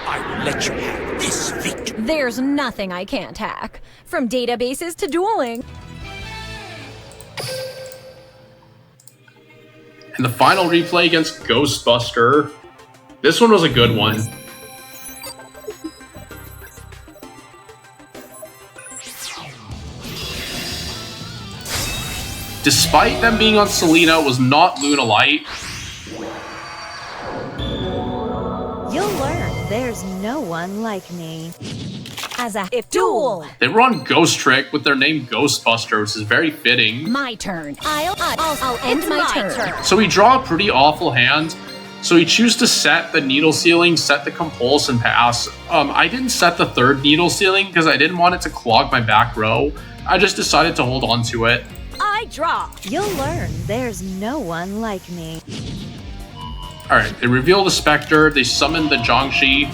I will let you have this victory! There's nothing I can't hack, from databases to dueling. And the final replay against Ghostbuster. This one was a good one. Despite them being on Selena, it was not Luna Light. You'll learn there's no one like me. As a duel. They were on Ghostrick with their name Ghostbuster, which is very fitting. My turn. I'll end my turn. So we draw a pretty awful hand. So we choose to set the Needle Sealing, set the Compulse, and pass. I didn't set the third Needle Sealing because I didn't want it to clog my back row. I just decided to hold on to it. I draw. You'll learn there's no one like me. Alright, they reveal the Spectre, they summon the Jiangshi.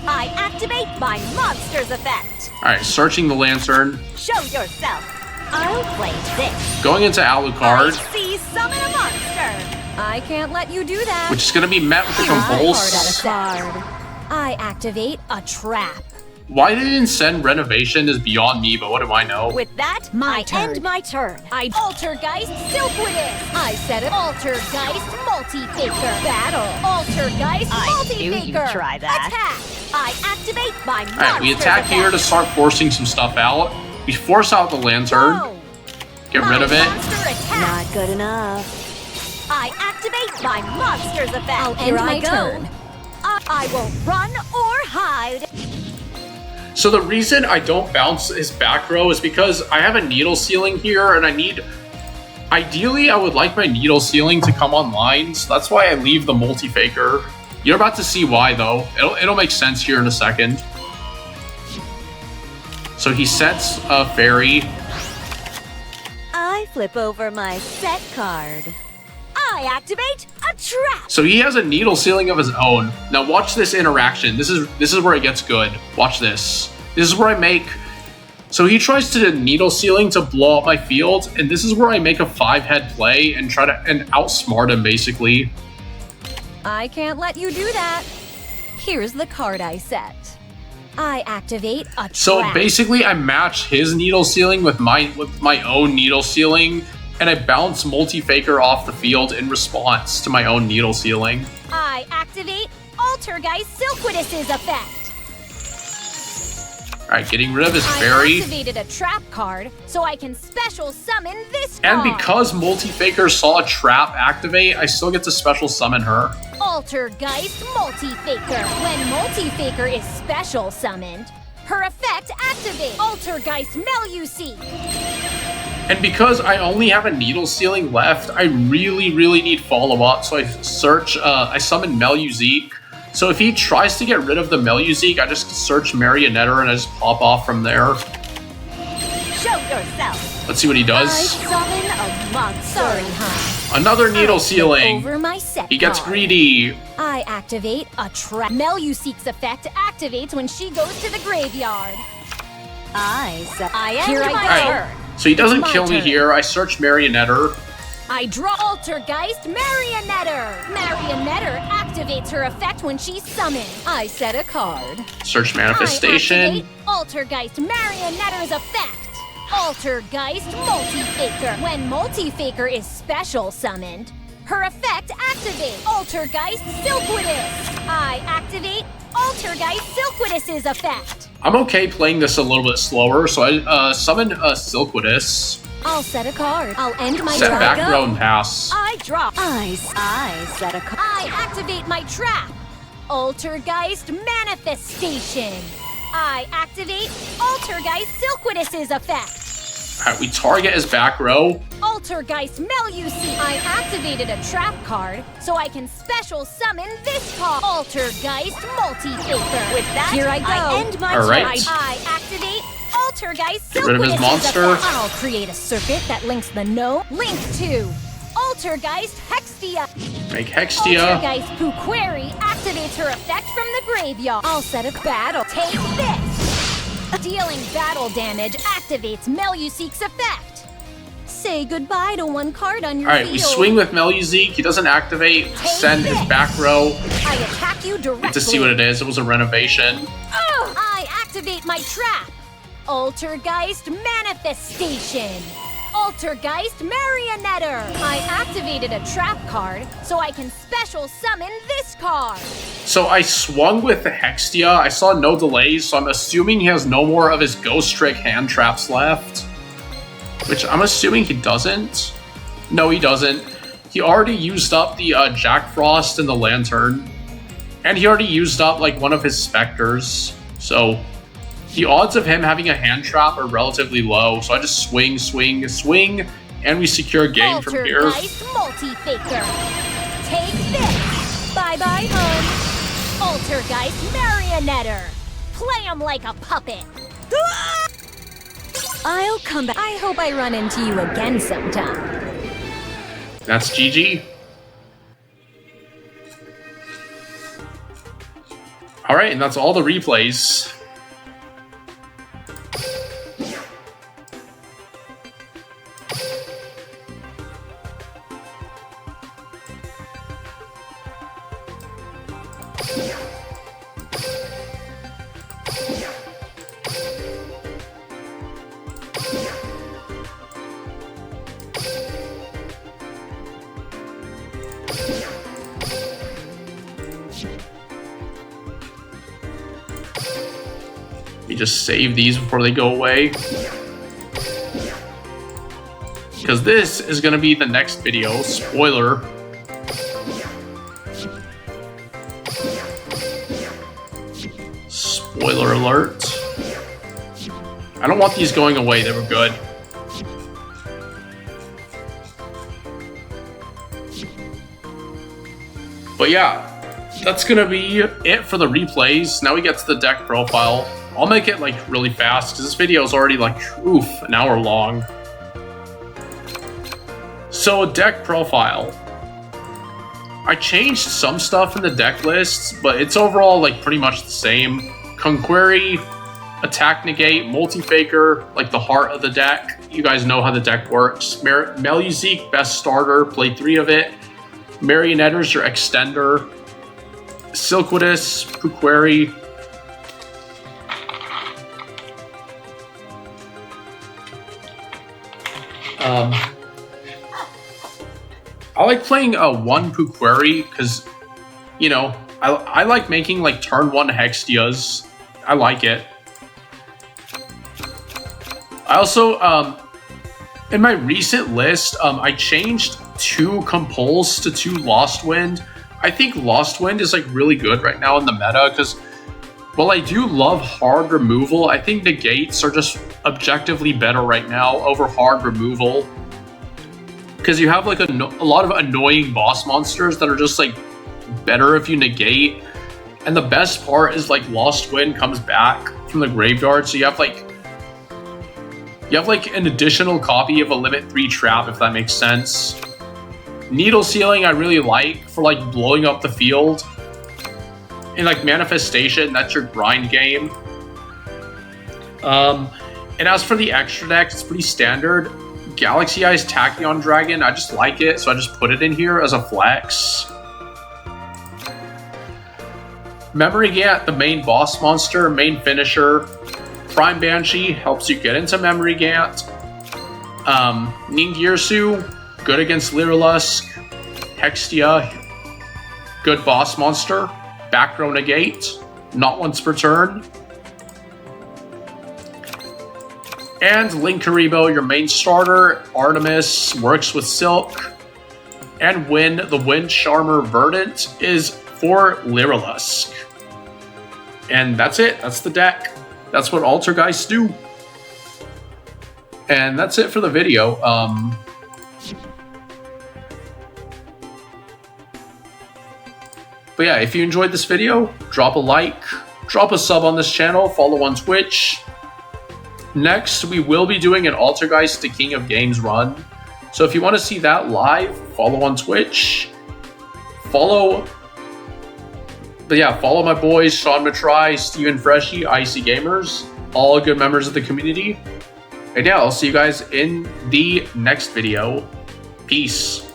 I activate my monster's effect. Alright, searching the Lantern. Show yourself. I'll play this. Going into Alucard, See, summon a monster. I can't let you do that. which is going to be met with the Compulse. Card. I activate a trap. Why they didn't send Renovation is beyond me, but what do I know? With that, I end my turn. I Altergeist Silquidus. I set it. Altergeist Multifaker. Battle. Altergeist Multifaker. you'd try that. Attack. I activate my monster. Alright, we attack here to start forcing some stuff out. We force out the Lantern, Go. get rid of it. Monster attack. Not good enough. I activate my monster's effect. I'll Here end I my go. turn. I will run or hide. So the reason I don't bounce his back row is because I have a Needle Sealing here and I need... Ideally, I would like my Needle Sealing to come online, so that's why I leave the Multifaker. You're about to see why, though. It'll make sense here in a second. So he sets a Fairy. I flip over my set card. I activate a trap. So he has a Needle Sealing of his own. Now watch this interaction. This is where it gets good. Watch this. This is where I make... So he tries to Needle Sealing to blow up my field, and this is where I make a 5-head play and try to outsmart him, basically. I can't let you do that. Here's the card I set. I activate a trap. So basically, I match his needle ceiling with my own needle ceiling, and I bounce Multi-Faker off the field in response to my own needle ceiling. I activate Altergeist Silquidus's effect. Alright, getting rid of his I fairy. activated a trap card, so I can special summon this card. And because Multi-Faker saw a trap activate, I still get to special summon her. Altergeist Multi-Faker. When Multi-Faker is special summoned, her effect activates Altergeist Meluseek. And because I only have a needle ceiling left, I really need follow-up, so I summon Meluseek. So if he tries to get rid of the Meluseek, I just search Marionetter and I just pop off from there. Show yourself. Let's see what he I does. Summon a monster. Sorry, hon. Another needle ceiling. Over my set He gets card. greedy. I activate a trap. Meluseek's effect activates when she goes to the graveyard. I am Here I my go. turn. So he doesn't my kill me turn. here. I search Marionetter. I draw Altergeist Marionetter. Marionetter activates her effect when she's summoned. I set a card. Search Manifestation. I activate Altergeist Marionetter's effect. Altergeist Multi-Faker. When Multi-Faker is special summoned, her effect activates Altergeist Silquidus. I activate Altergeist Silquidus's effect. I'm okay playing this a little bit slower, so I summon Silquidus. I'll set a card. I'll end my Set turn. back row and pass. I draw. I set a card. I activate my trap. Altergeist Manifestation. I activate Altergeist Silquidus's effect. Alright, we target his back row. Altergeist Meluseek. I activated a trap card, so I can special summon this card. Altergeist Multi-Faker. With that, here I go. I end my All turn. right. I activate Altergeist Get rid of his Silquidus's monster. effect. I'll create a circuit that links the node. Link to Altergeist Hextia. Make Hextia. Altergeist Puqueri activates her effect from the graveyard. I'll set a battle. Take this. Dealing battle damage activates Meluseek's effect. Say goodbye to one card on your Alright, field. we swing with Meluseek. He doesn't activate. Send his back row. I attack you directly. Get to see what it is. It was a renovation. I activate my trap. Altergeist Manifestation. Altergeist Marionetter. I activated a trap card, so I can special summon this card. So I swung with the Hextia. I saw no delays, so I'm assuming he has no more of his Ghostrick hand traps left. Which I'm assuming he doesn't. No, he doesn't. He already used up the Jack Frost and the Lantern. And he already used up like one of his Specters. So the odds of him having a hand trap are relatively low. So I just swing, and we secure game from here. Altergeist Multi-Faker. Take this. Bye-bye, hun. Altergeist Marionetter. Play him like a puppet. I'll come back. I hope I run into you again sometime. That's GG. Alright, and that's all the replays. We just save these before they go away. Because this is going to be the next video. Spoiler. Spoiler alert. I don't want these going away. They were good. But yeah, that's going to be it for the replays. Now we get to the deck profile. I'll make it like really fast because this video is already like, an hour long. So deck profile. I changed some stuff in the deck lists, but it's overall like pretty much the same. Conqueri, Attack Negate, Multi-Faker, like the heart of the deck. You guys know how the deck works. Meluseek, best starter, play 3 of it. Marionetter's your extender. Silquidus, Puqueri, I like playing one Puqueri because, you know, I like making like turn 1 Hextias. I like it. I also, in my recent list, I changed 2 Compulse to 2 Lost Wind. I think Lost Wind is like really good right now in the meta because while I do love hard removal, I think negates are just objectively better right now over hard removal. Because you have like a lot of annoying boss monsters that are just like better if you negate. And the best part is like Lost Wind comes back from the graveyard, so you have like an additional copy of a limit 3 trap, if that makes sense. Needle Sealing I really like for like blowing up the field. And like Manifestation, that's your grind game. And as for the extra deck, it's pretty standard. Galaxy Eyes Tachyon Dragon, I just like it, so I just put it in here as a flex. Memory Gant, the main boss monster, main finisher. Prime Banshee helps you get into Memory Gant. Ningirsu, good against Lyrilusc. Hextia, good boss monster. Back row negate, not once per turn. And Linkuriboh, your main starter. Artemis works with Silk. And the Wind Charmer Verdant is for Lyrilusc. And that's it. That's the deck. That's what Altergeist do. And that's it for the video. But yeah, if you enjoyed this video, drop a like, drop a sub on this channel, follow on Twitch. Next, we will be doing an Altergeist to King of Games run. So if you want to see that live, follow on Twitch. Follow my boys, Sean Matry, Steven Freshy, Icy Gamers, all good members of the community. And yeah, I'll see you guys in the next video. Peace.